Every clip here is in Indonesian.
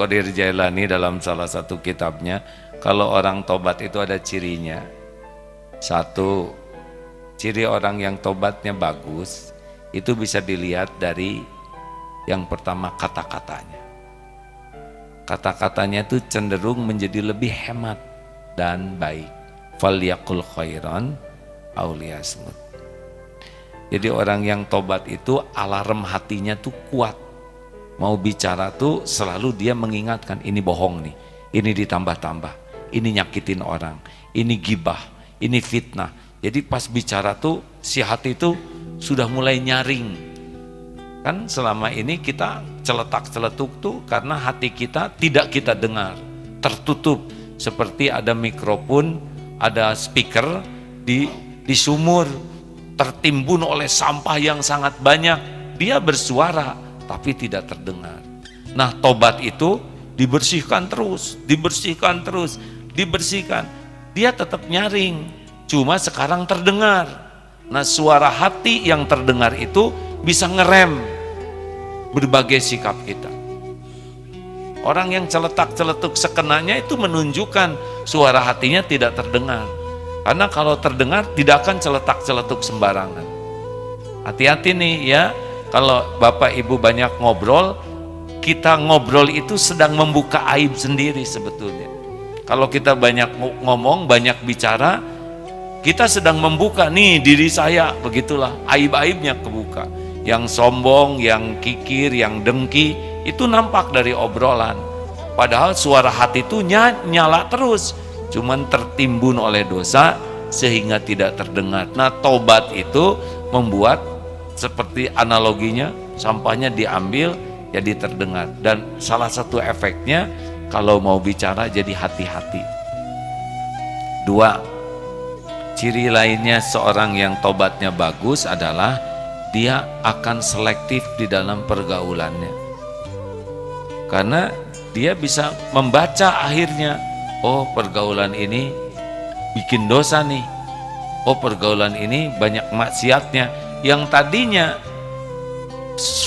Qadir Jailani dalam salah satu kitabnya, kalau orang tobat itu ada cirinya. Satu, ciri orang yang tobatnya bagus itu bisa dilihat dari yang pertama kata-katanya. Kata-katanya itu cenderung menjadi lebih hemat dan baik. Falyaqul khairan aw liyasmut. Jadi orang yang tobat itu alarm hatinya tuh kuat. Mau bicara tuh selalu dia mengingatkan, ini bohong nih, ini ditambah-tambah, ini nyakitin orang, ini gibah, ini fitnah. Jadi pas bicara tuh si hati tuh sudah mulai nyaring. Kan selama ini kita celetak-celetuk tuh karena hati kita tidak kita dengar, tertutup. Seperti ada mikrofon, ada speaker di sumur, tertimbun oleh sampah yang sangat banyak. Dia bersuara tapi tidak terdengar. Nah, tobat itu dibersihkan terus, dibersihkan terus, dibersihkan. Dia tetap nyaring, cuma sekarang terdengar. Nah, suara hati yang terdengar itu bisa ngerem berbagai sikap kita. Orang yang celetak-celetuk sekenanya itu menunjukkan suara hatinya tidak terdengar. Karena kalau terdengar tidak akan celetak-celetuk sembarangan. Hati-hati nih ya, kalau Bapak Ibu banyak ngobrol, kita ngobrol itu sedang membuka aib sendiri sebetulnya. Kalau kita banyak ngomong, banyak bicara, kita sedang membuka nih diri saya, begitulah aib-aibnya kebuka. Yang sombong, yang kikir, yang dengki, itu nampak dari obrolan. Padahal suara hati itu nyala terus, cuman tertimbun oleh dosa sehingga tidak terdengar. Nah, tobat itu membuat seperti analoginya, sampahnya diambil jadi terdengar. Dan salah satu efeknya kalau mau bicara jadi hati-hati. Dua, ciri lainnya seorang yang tobatnya bagus adalah dia akan selektif di dalam pergaulannya. Karena dia bisa membaca akhirnya, oh pergaulan ini bikin dosa nih, oh pergaulan ini banyak maksiatnya. Yang tadinya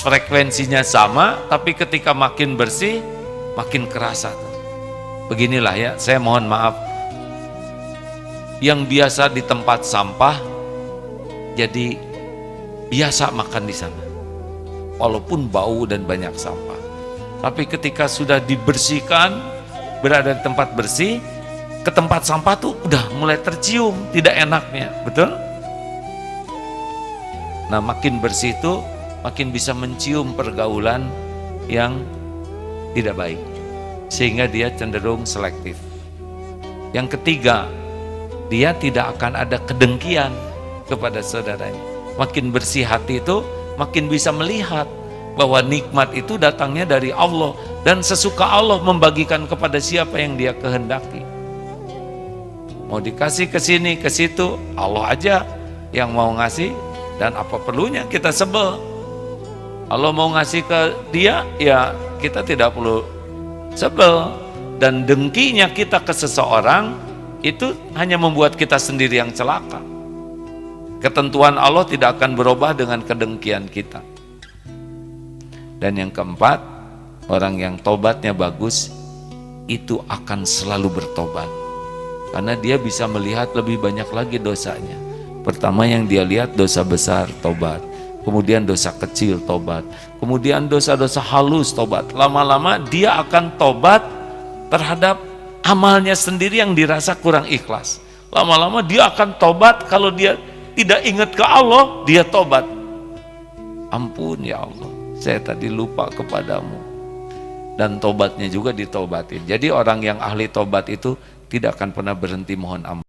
frekuensinya sama, tapi ketika makin bersih makin kerasa. Beginilah ya, saya mohon maaf, yang biasa di tempat sampah jadi biasa makan di sana walaupun bau dan banyak sampah. Tapi ketika sudah dibersihkan, berada di tempat bersih, ke tempat sampah tuh udah mulai tercium tidak enaknya, betul? Nah, makin bersih tuh makin bisa mencium pergaulan yang tidak baik, sehingga dia cenderung selektif. Yang ketiga, dia tidak akan ada kedengkian kepada saudaranya. Makin bersih hati itu makin bisa melihat bahwa nikmat itu datangnya dari Allah, dan sesuka Allah membagikan kepada siapa yang dia kehendaki. Mau dikasih ke sini ke situ, Allah aja yang mau ngasih, dan apa perlunya kita sebel. Allah mau ngasih ke dia, ya kita tidak perlu sebel. Dan dengkinya kita ke seseorang itu hanya membuat kita sendiri yang celaka. Ketentuan Allah tidak akan berubah dengan kedengkian kita. Dan yang keempat, orang yang tobatnya bagus itu akan selalu bertobat, karena dia bisa melihat lebih banyak lagi dosanya. Pertama yang dia lihat dosa besar, tobat. Kemudian dosa kecil, tobat. Kemudian dosa-dosa halus, tobat. Lama-lama dia akan tobat terhadap amalnya sendiri yang dirasa kurang ikhlas. Lama-lama dia akan tobat kalau dia tidak ingat ke Allah, dia tobat. Ampun ya Allah, saya tadi lupa kepadamu. Dan tobatnya juga ditobatin. Jadi orang yang ahli tobat itu tidak akan pernah berhenti mohon ampun.